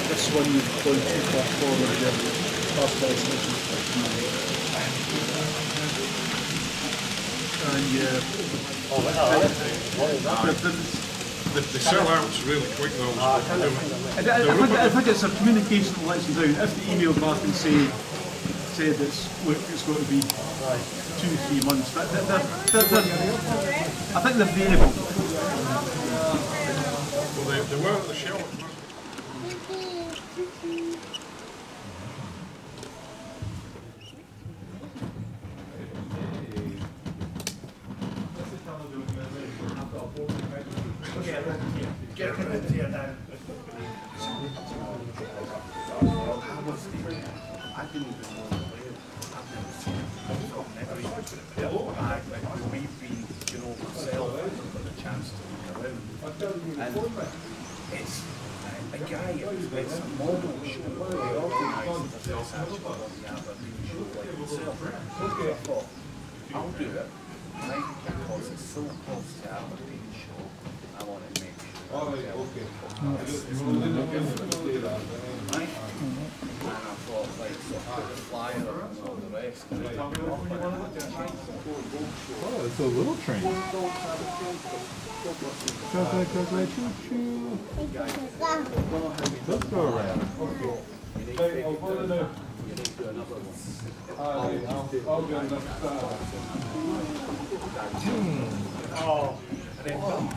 This one you've gone too far forward there. And they sell out really quick though. I think it's a communication that lets you down. If the email back and said it's going to be 2-3 months, I think they're variable. Well, they were at the shelf. It's a guy, it's a model show, they organise this actually on the Aberdeen show like himself. So I thought, I'll do it, right, because it's so close to Aberdeen show, I want to make sure. Alright, okay. Right? And I thought, like, so I put the flyer and all the rest. Oh, it's a little train. Chocolate, choo-choo. Let's go around. Hey, I'll put it in. You need to do another one. I'll get enough time. Oh, and then done.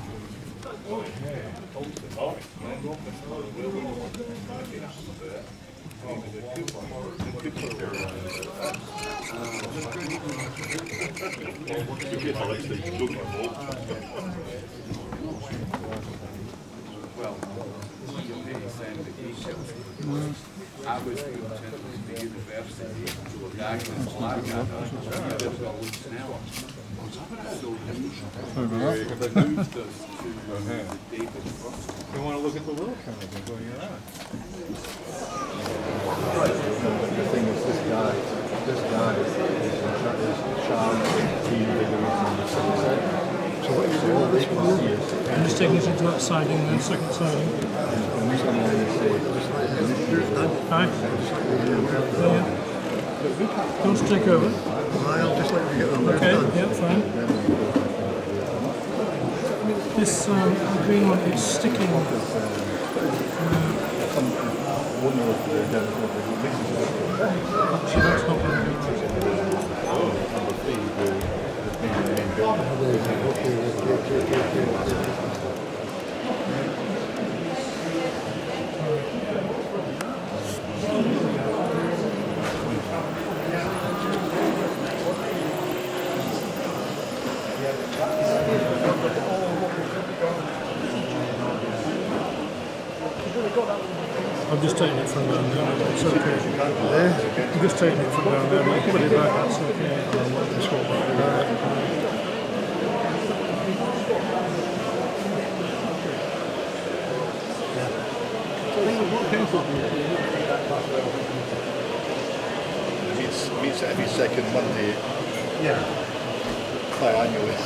I was going to the university, back in Glasgow, now. So they moved us to David Frost. You wanna look at the little train, you can go, you're on. The thing is, this guy is Charles T. So what you're doing this one is, I'm just taking it into that siding then, second siding. when you come in and say, Hi. Yeah. You want to take over? I'll just let you get on. Okay, yeah, fine. This green one is sticking. Actually, that's not going to be I'm just taking it from down there, it's okay. I'm just taking it from down there, I'll put it back, that's okay. I'll swap back. Meets every second Monday yeah. biannually.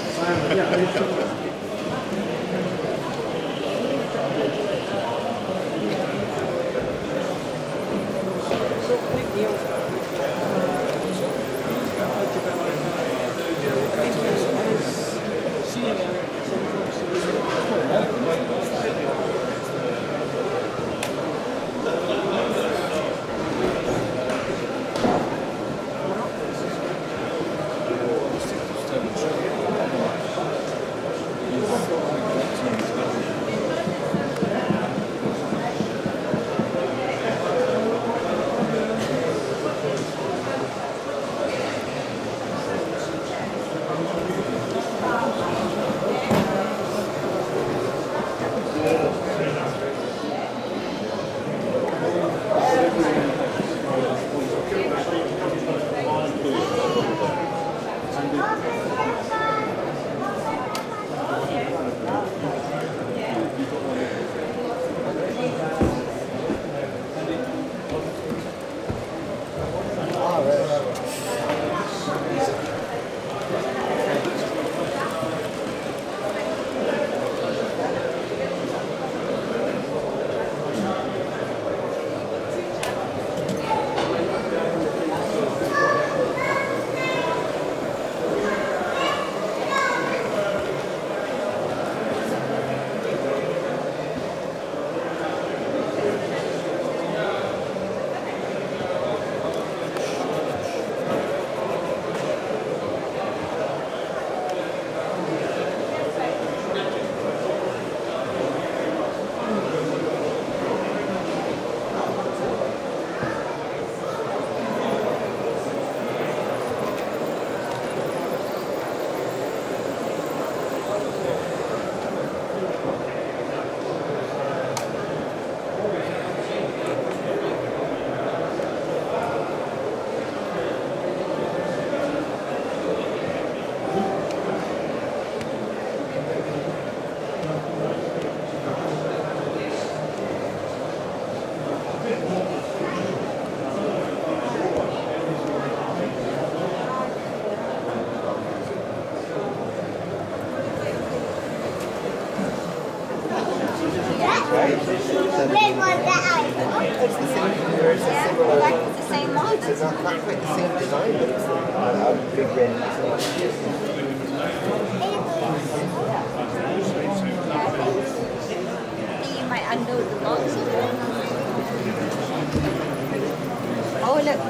It's the same. There's a similar. It's the same one. It's not quite the same design, but it's a big red. You might undo the box. Oh look.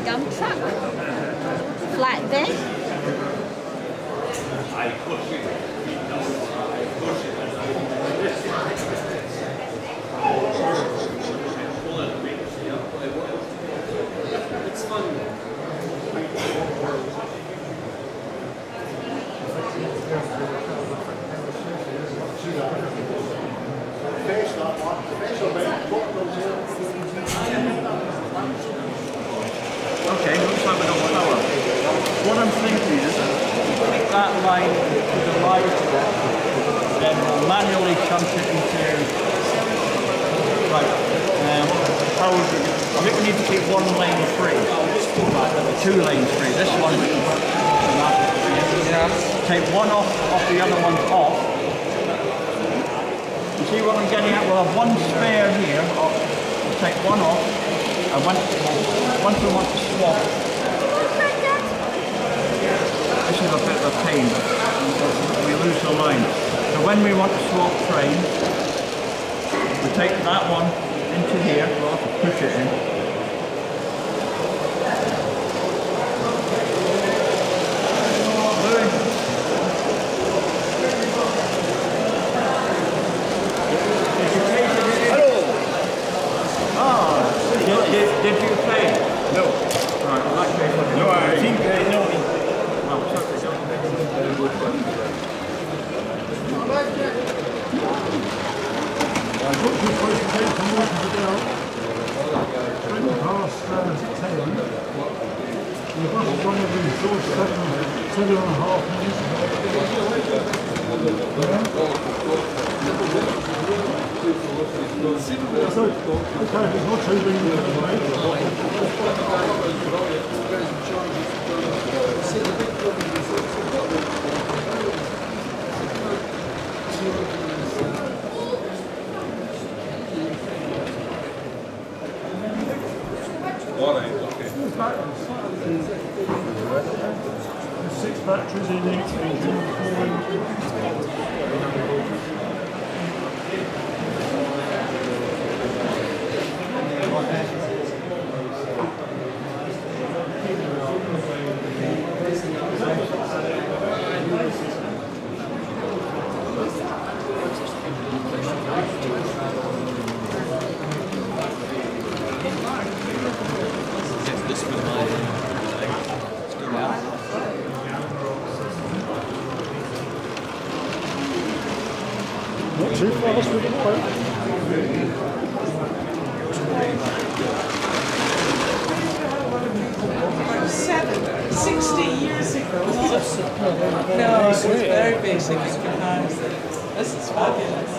Dump truck. Flatbed. line to the right, then we'll manually shunt it into. Right. I think we need to keep one lane free. Two lanes free. This one. Yeah. Take one off the other one's off. You see what I'm getting at? We'll have one spare here. We'll take one off. And once we want to swap, this is a bit of a pain. We lose the line. So when we want to swap trains, we take that one into here. We'll have to push it in. Did you pay? No. Right, well, that case, no, I think I know. Oh, sorry. I've got two places to take from working today. Straight past 10. The bus is on every sort of 7.5 minutes. So, okay, it's not too All right, okay. 6 batteries in each engine, 4 Not too fast with the quote. 60 years ago. No, it's very basic in comparison. This is fabulous.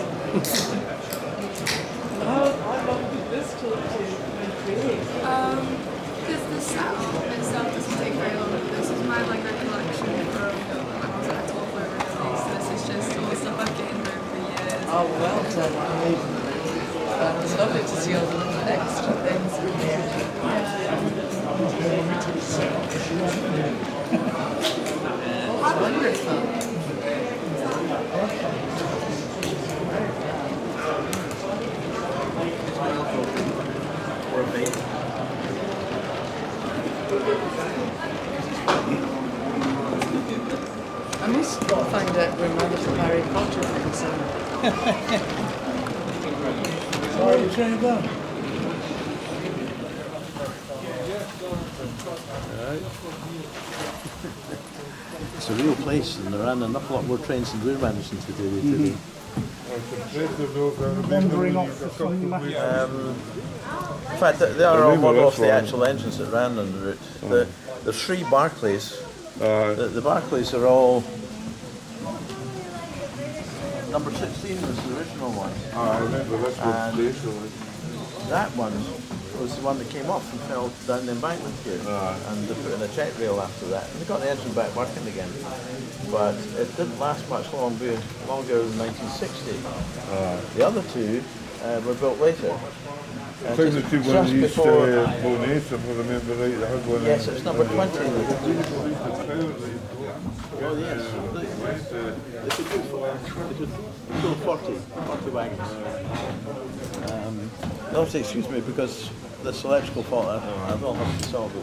How long did this take to create? Because the sound itself doesn't take very long. This is my recollection from when I was at 12 release. This is just all the stuff I've gained over years. Oh, well done. It was lovely to see all the little extra things in here. It's wonderful. I must find out where my little Harry Potter things are. Sorry, you trying to go? It's a real place, and there aren't an awful lot more trains than we're managing to do today. Wandering off the In fact, they are all model off the actual engines that ran on the route. The 3 Barclays, the Barclays are all. Number 16 was the original one. I remember this one. That one was the one that came off and fell down the embankment here. And they put in a check rail after that. And they got the engine back working again. But it didn't last much longer than 1960. The other 2 were built later. I think the 2 ones used Bonus, if I remember right. They had one. Yes, it's number 20. Oh yes, they could go 40 wagons. You'll have to excuse me because this electrical fault, I will have to solve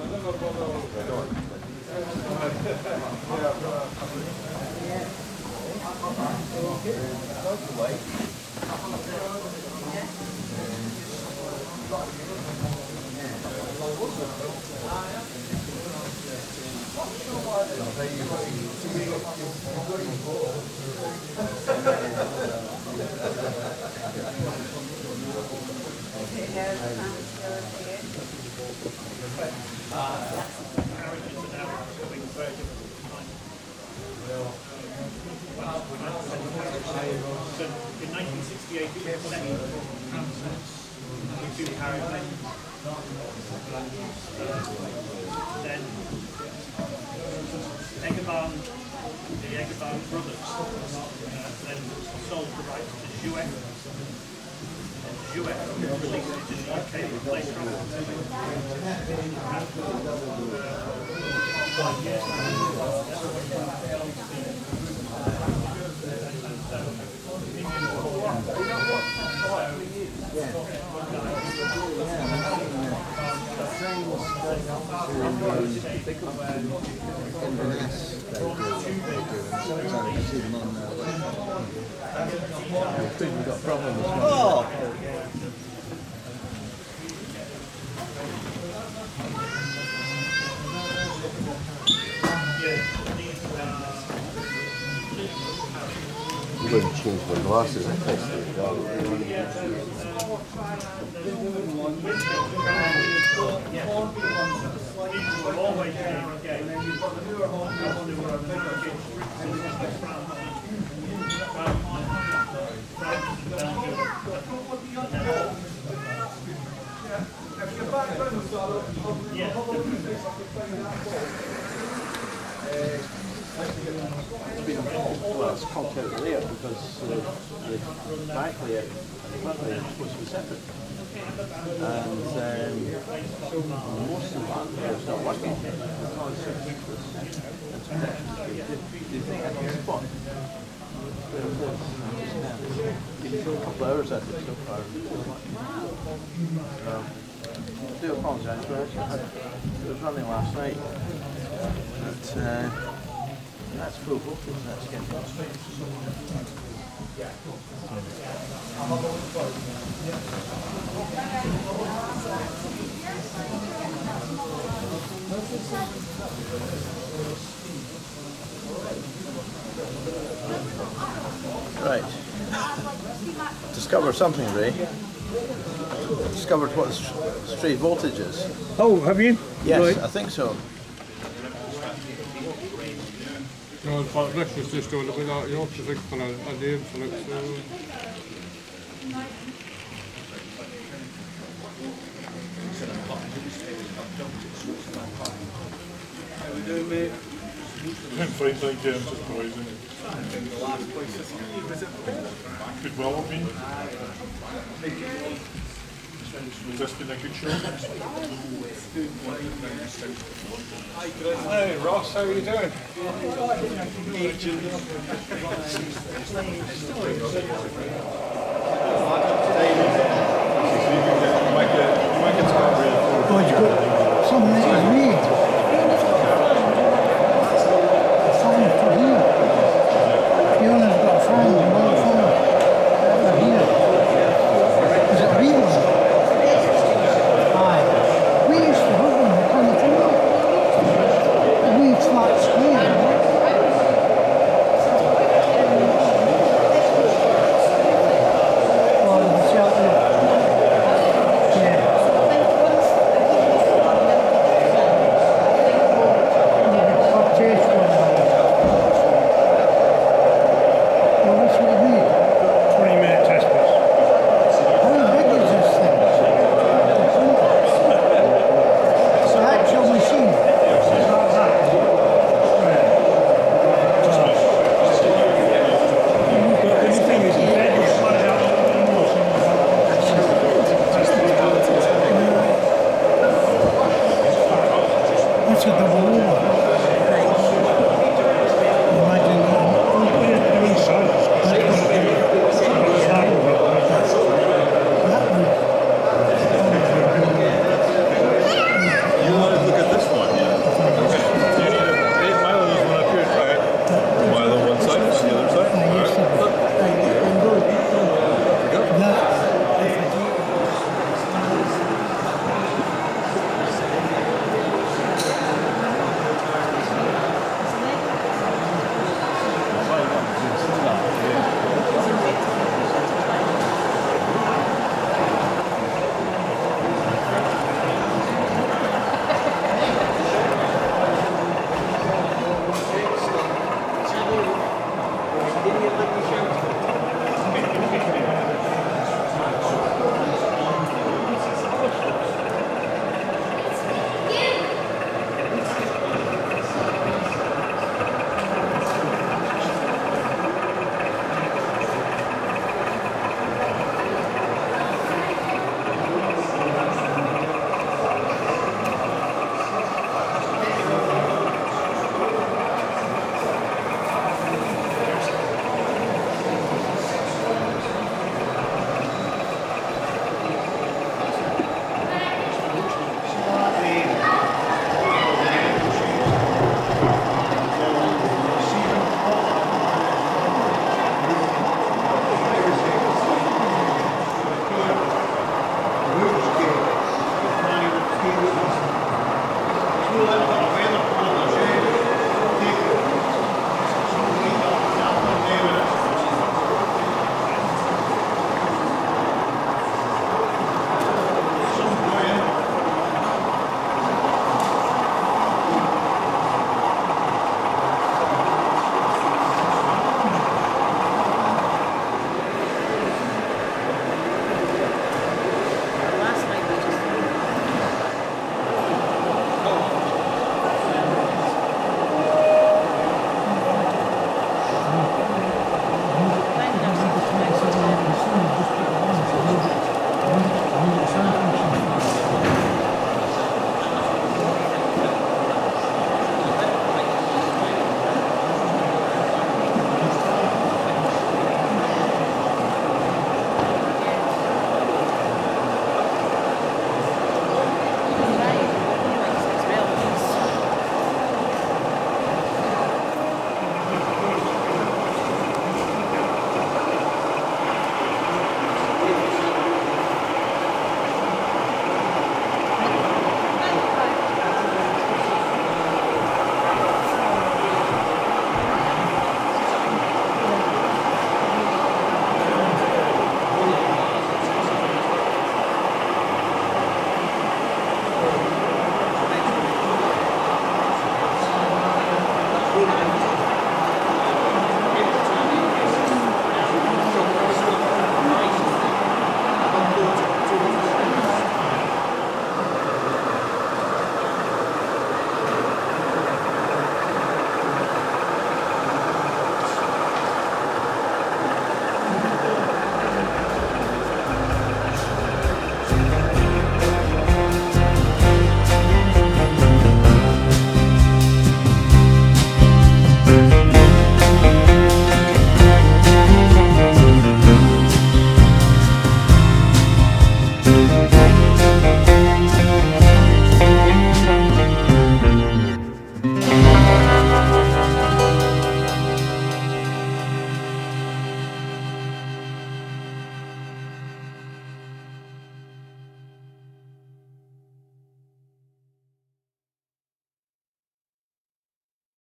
So in 1968 it was the second transits with two caravan. Then Egerbahn, the Egerbahn brothers, then sold the rights to Jouet. And Jouet released it in the UK later on. We've got problems. I'm going to change my glasses and test it. Well, it's conked out there because the back layer and the front layer are supposed to be separate. And most of the front layer is not working because they think I can spot. Been a couple of hours at it so far. I do apologise for it. It was running last night. But, that's full voltage, that's getting Right. Discovered something, Ray. Discovered what the stray voltage is. Oh, have you? Yes, Right. I think so. Ja, faktiskt det står det väl jag också fick från en del från ett Frank like James is poison. Could well have been. Has this been a good show? Hey Ross, how are you doing? Oh, you've got something that is made. A fan for here. Fiona's got a fan, another fan for here. Is it real? Aye. We used to have them on the floor. A wee flat screen. Oh, the shelter. Yeah. That's a double over.